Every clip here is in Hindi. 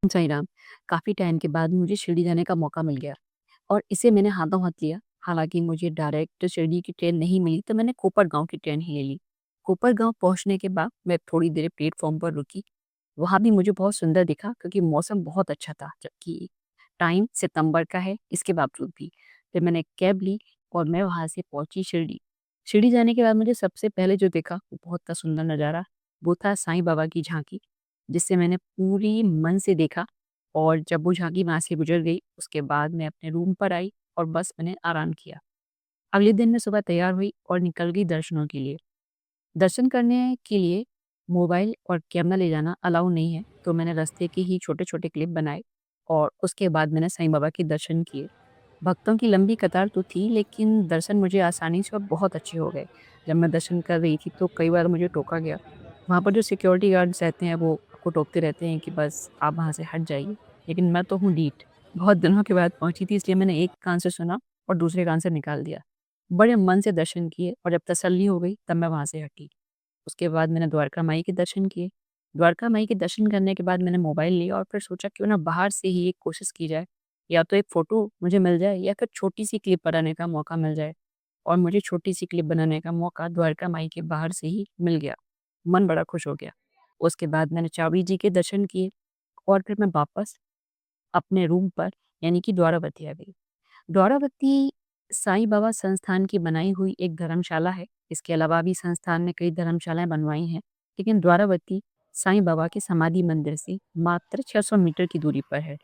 सही राम, काफ़ी टाइम के बाद मुझे शिरडी जाने का मौका मिल गया और इसे मैंने हाथों-हाथ लिया। हालाँकि मुझे डायरेक्ट शिरडी की ट्रेन नहीं मिली तो मैंने कोपरगाँव की ट्रेन ही ले ली। कोपरगाँव पहुँचने के बाद मैं थोड़ी देर प्लेटफ़ॉर्म पर रुकी। वहाँ भी मुझे बहुत सुंदर दिखा क्योंकि मौसम बहुत अच्छा था, जबकि टाइम सितंबर का है, इसके बावजूद भी। फिर मैंने कैब ली और मैं वहाँ से पहुँची शिरडी। शिरडी जाने के बाद मुझे सबसे पहले जो दिखा वो बहुत का सुंदर नज़ारा, वो था साईं बाबा की झांकी, जिसे मैंने पूरी मन से देखा। और जब वो झांकी वहाँ से गुजर गई, उसके बाद मैं अपने रूम पर आई और बस मैंने आराम किया। अगले दिन मैं सुबह तैयार हुई और निकल गई दर्शनों के लिए। दर्शन करने के लिए मोबाइल और कैमरा ले जाना अलाउ नहीं है, तो मैंने रास्ते के ही छोटे-छोटे क्लिप बनाए और उसके बाद मैंने साईं बाबा के दर्शन किए। भक्तों की लंबी कतार तो थी, लेकिन दर्शन मुझे आसानी से और बहुत अच्छे हो गए। जब मैं दर्शन कर रही थी, तो कई बार मुझे टोका गया। वहाँ पर जो सिक्योरिटी गार्ड्स रहते हैं, वो आपको टोकते रहते हैं कि बस आप वहाँ से हट जाइए। लेकिन मैं तो हूँ ढीठ। बहुत दिनों के बाद पहुँची थी, इसलिए मैंने एक कान से सुना और दूसरे कान से निकाल दिया। बड़े मन से दर्शन किए और जब तसल्ली हो गई, तब मैं वहाँ से हटी। उसके बाद मैंने द्वारका माई के दर्शन किए। द्वारका माई के दर्शन करने के बाद मैंने मोबाइल लिया और फिर सोचा क्यों ना बाहर से ही एक कोशिश की जाए। या तो एक फ़ोटो मुझे मिल जाए या फिर छोटी-सी क्लिप बनाने का मौका मिल जाए। और मुझे छोटी-सी क्लिप बनाने का मौका द्वारका माई के बाहर से ही मिल गया। मन बड़ा खुश हो गया। उसके बाद मैंने चावी जी के दर्शन किए और फिर मैं वापस अपने रूम पर यानी कि द्वारावती आ गई। द्वारावती साईं बाबा संस्थान की बनाई हुई एक धर्मशाला है। इसके अलावा भी संस्थान ने कई धर्मशालाएँ बनवाई हैं, लेकिन द्वारावती साईं बाबा के समाधि मंदिर से मात्र 600 मीटर की दूरी पर है।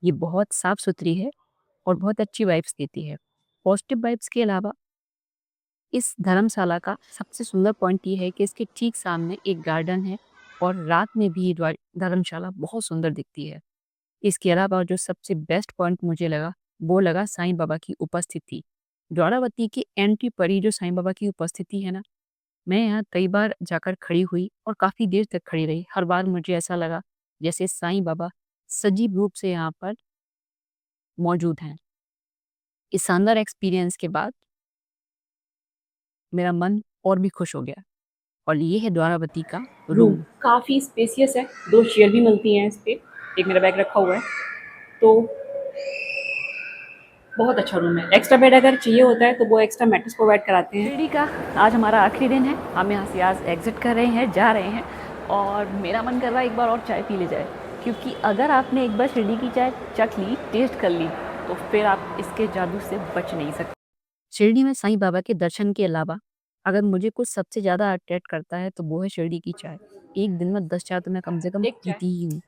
ये बहुत साफ-सुथरी है और बहुत अच्छी वाइब्स देती है। पॉजिटिव वाइब्स के अलावा इस धर्मशाला का सबसे सुंदर पॉइंट ये है कि इसके ठीक सामने एक गार्डन है और रात में भी धर्मशाला बहुत सुंदर दिखती है। इसके अलावा जो सबसे बेस्ट पॉइंट मुझे लगा, वो लगा साईं बाबा की उपस्थिति। द्वारावती की एंट्री पर ही जो साईं बाबा की उपस्थिति है ना, मैं यहाँ कई बार जाकर खड़ी हुई और काफ़ी देर तक खड़ी रही। हर बार मुझे ऐसा लगा जैसे साईं बाबा सजीव रूप से यहाँ पर मौजूद हैं। इस शानदार एक्सपीरियंस के बाद मेरा मन और भी खुश हो गया और ये है द्वारावती का रूम रूम। काफ़ी स्पेसियस है, 2 चेयर भी मिलती हैं इस पे, एक मेरा बैग रखा हुआ है, तो बहुत अच्छा रूम है। एक्स्ट्रा बेड अगर चाहिए होता है तो वो एक्स्ट्रा मैट्रेस प्रोवाइड कराते हैं। शिरडी का आज हमारा आखिरी दिन है। हम यहाँ से आज एग्ज़िट कर रहे हैं, जा रहे हैं और मेरा मन कर रहा है एक बार और चाय पी ली जाए, क्योंकि अगर आपने एक बार शिरडी की चाय चख ली, टेस्ट कर ली, तो फिर आप इसके जादू से बच नहीं सकते। शिरडी में साईं बाबा के दर्शन के अलावा अगर मुझे कुछ सबसे ज़्यादा अट्रैक्ट करता है, तो वो है शिरडी की चाय। एक दिन में 10 चाय तो मैं कम से कम एक चाय। पीती ही हूँ।